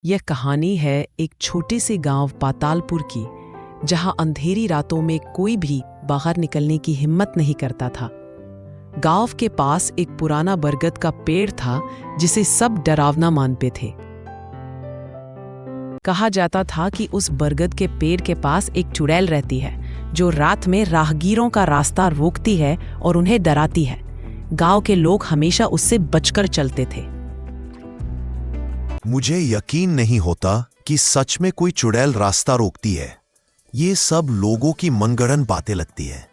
यह कहानी है एक छोटे से गांव पातालपुर की, जहां अंधेरी रातों में कोई भी बाहर निकलने की हिम्मत नहीं करता था। गांव के पास एक पुराना बरगद का पेड़ था जिसे सब डरावना मानते थे। कहा जाता था कि उस बरगद के पेड़ के पास एक चुड़ैल रहती है जो रात में राहगीरों का रास्ता रोकती है और उन्हें डराती है। गांव के लोग हमेशा उससे बचकर चलते थे। मुझे यकीन नहीं होता कि सच में कोई चुड़ैल रास्ता रोकती है। ये सब लोगों की मनगढ़ंत बातें लगती है।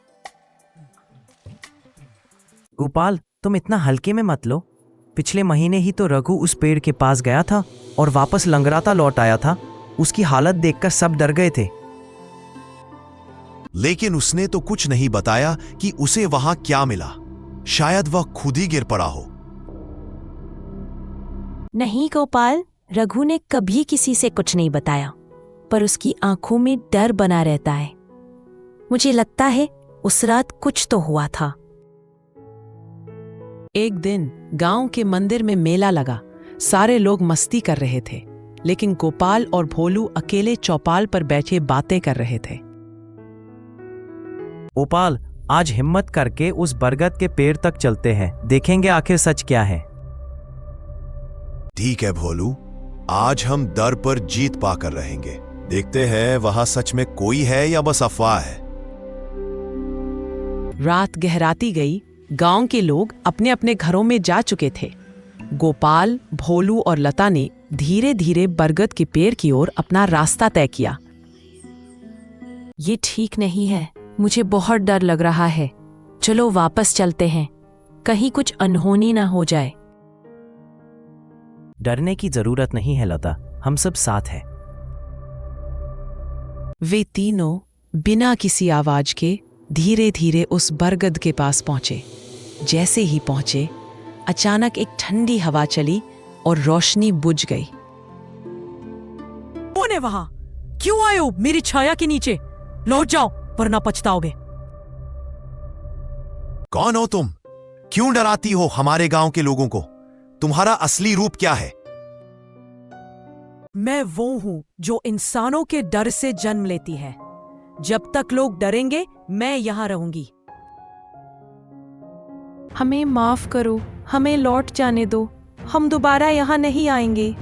गोपाल, तुम इतना हल्के में मत लो। पिछले महीने ही तो रघु उस पेड़ के पास गया था और वापस लंगड़ाता लौट आया था। उसकी हालत देखकर सब डर गए थे। लेकिन उसने तो कुछ नहीं बताया कि उसे वहां क्या मिला। शायद वह खुद ही गिर पड़ा हो। नहीं गोपाल, रघु ने कभी किसी से कुछ नहीं बताया, पर उसकी आंखों में डर बना रहता है। मुझे लगता है उस रात कुछ तो हुआ था। एक दिन गांव के मंदिर में मेला लगा। सारे लोग मस्ती कर रहे थे, लेकिन गोपाल और भोलू अकेले चौपाल पर बैठे बातें कर रहे थे। गोपाल, आज हिम्मत करके उस बरगद के पेड़ तक चलते हैं, देखेंगे आखिर सच क्या है। ठीक है भोलू, आज हम डर पर जीत पाकर रहेंगे। देखते हैं वहां सच में कोई है या बस अफवाह है। रात गहराती गई। गांव के लोग अपने अपने घरों में जा चुके थे। गोपाल, भोलू और लता ने धीरे धीरे बरगद के पेड़ की ओर अपना रास्ता तय किया। ये ठीक नहीं है, मुझे बहुत डर लग रहा है। चलो वापस चलते हैं, कहीं कुछ अनहोनी ना हो जाए। डरने की जरूरत नहीं है लता, हम सब साथ हैं। वे तीनों बिना किसी आवाज के धीरे धीरे उस बरगद के पास पहुंचे। जैसे ही पहुंचे, अचानक एक ठंडी हवा चली और रोशनी बुझ गई। कौन है वहां? क्यों आए हो मेरी छाया के नीचे? लौट जाओ वरना पछताओगे। कौन हो तुम? क्यों डराती हो हमारे गांव के लोगों को? तुम्हारा असली रूप क्या है? मैं वो हूं जो इंसानों के डर से जन्म लेती है। जब तक लोग डरेंगे, मैं यहां रहूंगी। हमें माफ करो, हमें लौट जाने दो, हम दोबारा यहाँ नहीं आएंगे।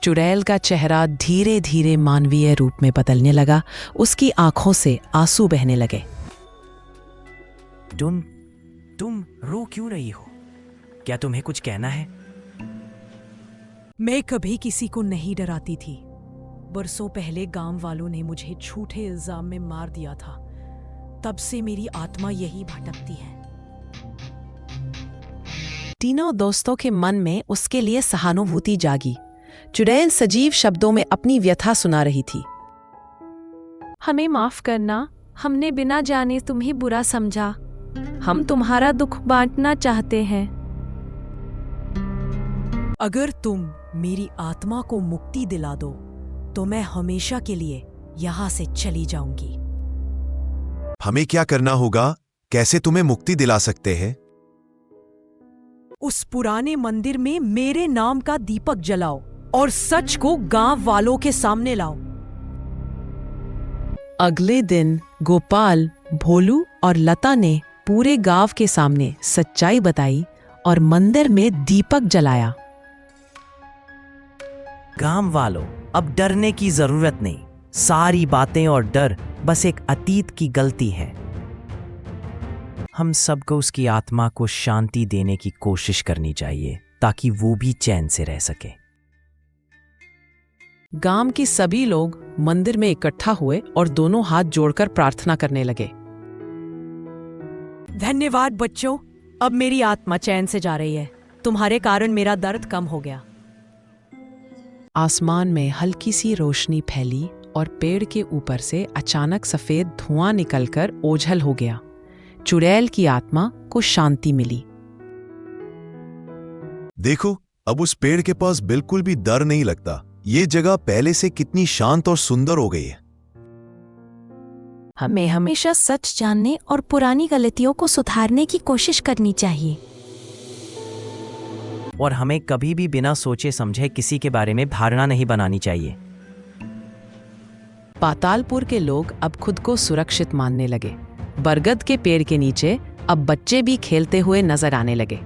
चुड़ैल का चेहरा धीरे धीरे मानवीय रूप में बदलने लगा। उसकी आंखों से आंसू बहने लगे। तुम रो क्यों रही हो? क्या तुम्हें कुछ कहना है? मैं कभी किसी को नहीं डराती थी। बरसों पहले गांव वालों ने मुझे झूठे इल्जाम में मार दिया था। तब से मेरी आत्मा यही भटकती है। तीनों दोस्तों के मन में उसके लिए सहानुभूति जागी। चुड़ैल सजीव शब्दों में अपनी व्यथा सुना रही थी। हमें माफ करना, हमने बिना जाने तुम्हें बुरा समझा। हम तुम्हारा दुख बांटना चाहते हैं। अगर तुम मेरी आत्मा को मुक्ति दिला दो तो मैं हमेशा के लिए यहां से चली जाऊंगी। हमें क्या करना होगा? कैसे तुम्हें मुक्ति दिला सकते हैं? उस पुराने मंदिर में मेरे नाम का दीपक जलाओ और सच को गांव वालों के सामने लाओ। अगले दिन गोपाल, भोलू और लता ने पूरे गांव के सामने सच्चाई बताई और मंदिर में दीपक जलाया। गांव वालों, अब डरने की जरूरत नहीं। सारी बातें और डर बस एक अतीत की गलती है। हम सबको उसकी आत्मा को शांति देने की कोशिश करनी चाहिए ताकि वो भी चैन से रह सके। गांव के सभी लोग मंदिर में इकट्ठा हुए और दोनों हाथ जोड़कर प्रार्थना करने लगे। धन्यवाद बच्चों, अब मेरी आत्मा चैन से जा रही है। तुम्हारे कारण मेरा दर्द कम हो गया। आसमान में हल्की सी रोशनी फैली और पेड़ के ऊपर से अचानक सफेद धुआं निकलकर ओझल हो गया। चुड़ैल की आत्मा को शांति मिली। देखो, अब उस पेड़ के पास बिल्कुल भी डर नहीं लगता। ये जगह पहले से कितनी शांत और सुंदर हो गई है। हमें हमेशा सच जानने और पुरानी गलतियों को सुधारने की कोशिश करनी चाहिए। और हमें कभी भी बिना सोचे समझे किसी के बारे में धारणा नहीं बनानी चाहिए। पातालपुर के लोग अब खुद को सुरक्षित मानने लगे। बरगद के पेड़ के नीचे अब बच्चे भी खेलते हुए नजर आने लगे।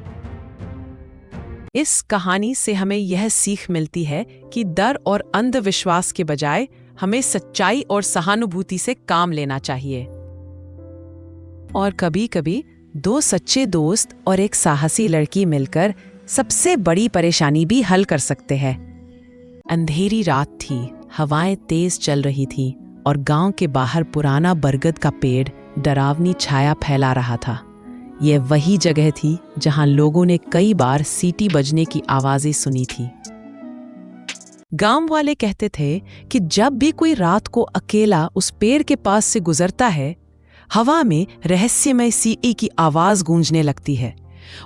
इस कहानी से हमें यह सीख मिलती है कि डर और अंधविश्वास के बजाय हमें सच्चाई और सहानुभूति से काम लेना चाहिए। और कभी-कभी दो सच्चे दोस्त और एक साहसी लड़की मिलकर सबसे बड़ी परेशानी भी हल कर सकते हैं। अंधेरी रात थी, हवाएं तेज चल रही थी और गांव के बाहर पुराना बरगद का पेड़ डरावनी छाया फैला रहा था। यह वही जगह थी जहां लोगों ने कई बार सीटी बजने की आवाजें सुनी थी। गांव वाले कहते थे कि जब भी कोई रात को अकेला उस पेड़ के पास से गुजरता है, हवा में रहस्यमय सीटी की आवाज गूंजने लगती है।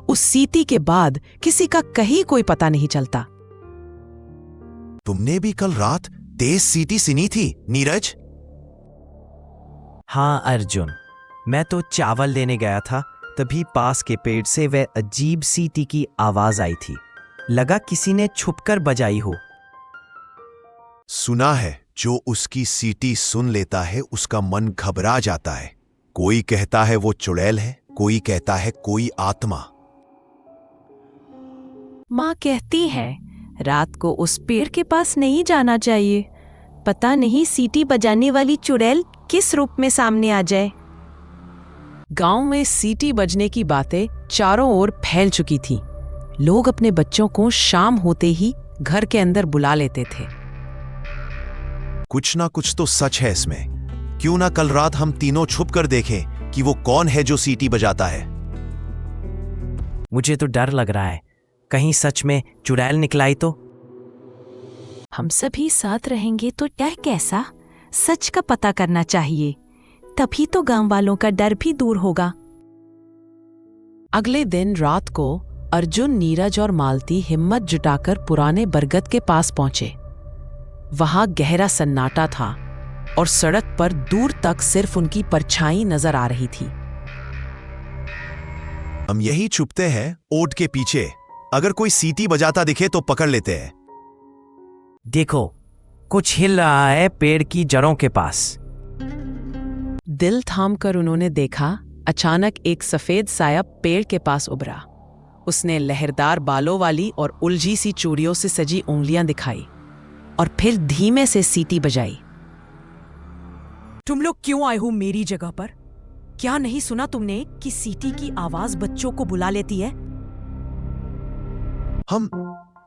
उस सीटी के बाद किसी का कहीं कोई पता नहीं चलता। तुमने भी कल रात तेज सीटी सुनी थी, नीरज? हाँ अर्जुन, मैं तो चावल देने गया था, तभी पास के पेड़ से वह अजीब सीटी की आवाज आई थी। लगा किसी ने छुपकर बजाई हो। सुना है जो उसकी सीटी सुन लेता है उसका मन घबरा जाता है। कोई कहता है वो चुड़ैल है, कोई कहता है कोई आत्मा। माँ कहती है रात को उस पेड़ के पास नहीं जाना चाहिए। पता नहीं सीटी बजाने वाली चुड़ैल किस रूप में सामने आ जाए। गांव में सीटी बजने की बातें चारों ओर फैल चुकी थीं। लोग अपने बच्चों को शाम होते ही घर के अंदर बुला लेते थे। कुछ ना कुछ तो सच है इसमें। क्यों ना कल रात हम तीनों छुप कर देखें कि वो कौन है जो सीटी बजाता है। मुझे तो डर लग रहा है, कहीं सच में चुड़ैल निकलाई तो। हम सभी साथ रहेंगे तो क्या कैसा सच का पता करना चाहिए, तभी तो गांव वालों का डर भी दूर होगा। अगले दिन रात को अर्जुन, नीरज और मालती हिम्मत जुटाकर पुराने बरगद के पास पहुंचे। वहां गहरा सन्नाटा था और सड़क पर दूर तक सिर्फ उनकी परछाई नजर आ रही थी। हम यही छुपते हैं ओट के पीछे। अगर कोई सीटी बजाता दिखे तो पकड़ लेते हैं। देखो, कुछ हिल रहा है पेड़ की जड़ों के पास। दिल थामकर उन्होंने देखा। अचानक एक सफेद साया पेड़ के पास उभरा। उसने लहरदार बालों वाली और उलझी सी चूड़ियों से सजी उंगलियां दिखाई और फिर धीमे से सीटी बजाई। तुम लोग क्यों आए हो मेरी जगह पर? क्या नहीं सुना तुमने कि सीटी की आवाज बच्चों को बुला लेती है? हम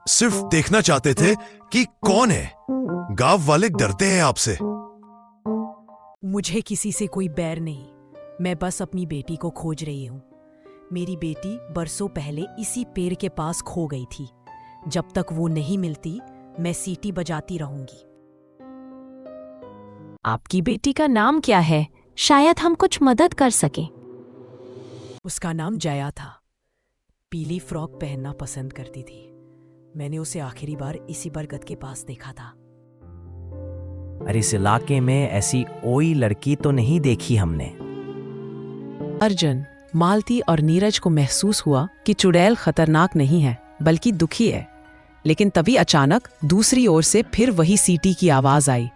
सिर्फ देखना चाहते थे कि कौन है। गांव वाले डरते हैं आपसे। मुझे किसी से कोई बैर नहीं। मैं बस अपनी बेटी को खोज रही हूं। मेरी बेटी बरसों पहले इसी पेड़ के पास खो गई थी। जब तक वो नहीं मिलती मैं सीटी बजाती रहूंगी। आपकी बेटी का नाम क्या है? शायद हम कुछ मदद कर सके। उसका नाम जया था। पीली फ्रॉक पहनना पसंद करती थी। मैंने उसे आखिरी बार इसी बरगद के पास देखा था। अरे इस इलाके में ऐसी कोई लड़की तो नहीं देखी हमने। अर्जुन, मालती और नीरज को महसूस हुआ कि चुड़ैल खतरनाक नहीं है बल्कि दुखी है। लेकिन तभी अचानक दूसरी ओर से फिर वही सीटी की आवाज आई,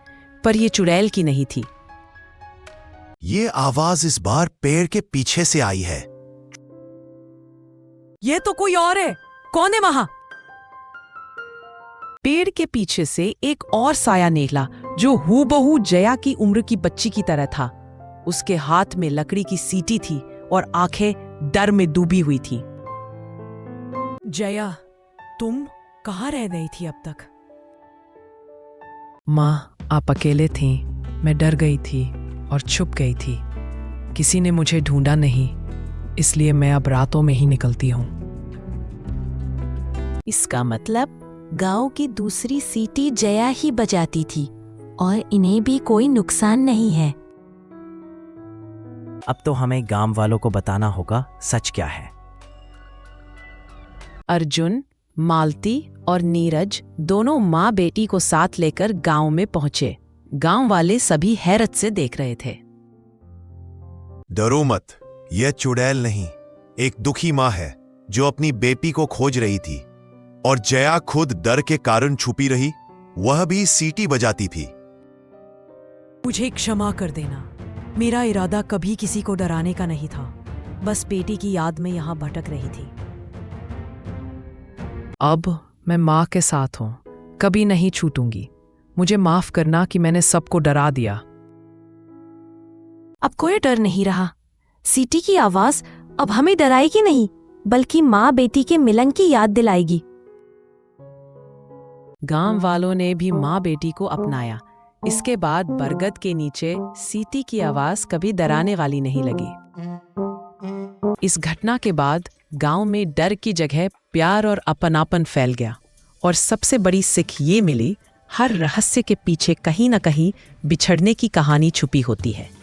पर यह चुड़ैल की नहीं थी। ये आवाज इस बार पेड़ के पीछे से आई है। ये तो कोई और है। कौन है वहां? पेड़ के पीछे से एक और साया निकला जो हूबहू जया की उम्र की बच्ची की तरह था। उसके हाथ में लकड़ी की सीटी थी और आंखें डर में डूबी हुई थी। जया, तुम कहाँ रह गई थी अब तक? माँ, आप अकेले थीं। मैं डर गई थी और छुप गई थी। किसी ने मुझे ढूंढा नहीं, इसलिए मैं अब रातों में ही निकलती हूँ। इसका मतलब गांव की दूसरी सीटी जया ही बजाती थी और इन्हें भी कोई नुकसान नहीं है। अब तो हमें गांव वालों को बताना होगा सच क्या है। अर्जुन, मालती और नीरज दोनों माँ बेटी को साथ लेकर गांव में पहुंचे। गांव वाले सभी हैरत से देख रहे थे। डरो मत, यह चुड़ैल नहीं, एक दुखी माँ है जो अपनी बेटी को खोज रही थी। और जया खुद डर के कारण छुपी रही, वह भी सीटी बजाती थी। मुझे क्षमा कर देना। मेरा इरादा कभी किसी को डराने का नहीं था। बस बेटी की याद में यहां भटक रही थी। अब मैं माँ के साथ हूं, कभी नहीं छूटूंगी। मुझे माफ करना कि मैंने सबको डरा दिया। अब कोई डर नहीं रहा। सीटी की आवाज अब हमें डराएगी नहीं, बल्कि माँ बेटी के मिलन की याद दिलाएगी। गांव वालों ने भी माँ बेटी को अपनाया। इसके बाद बरगद के नीचे सीटी की आवाज कभी डराने वाली नहीं लगी। इस घटना के बाद गांव में डर की जगह प्यार और अपनापन फैल गया। और सबसे बड़ी सीख ये मिली, हर रहस्य के पीछे कहीं न कहीं बिछड़ने की कहानी छुपी होती है।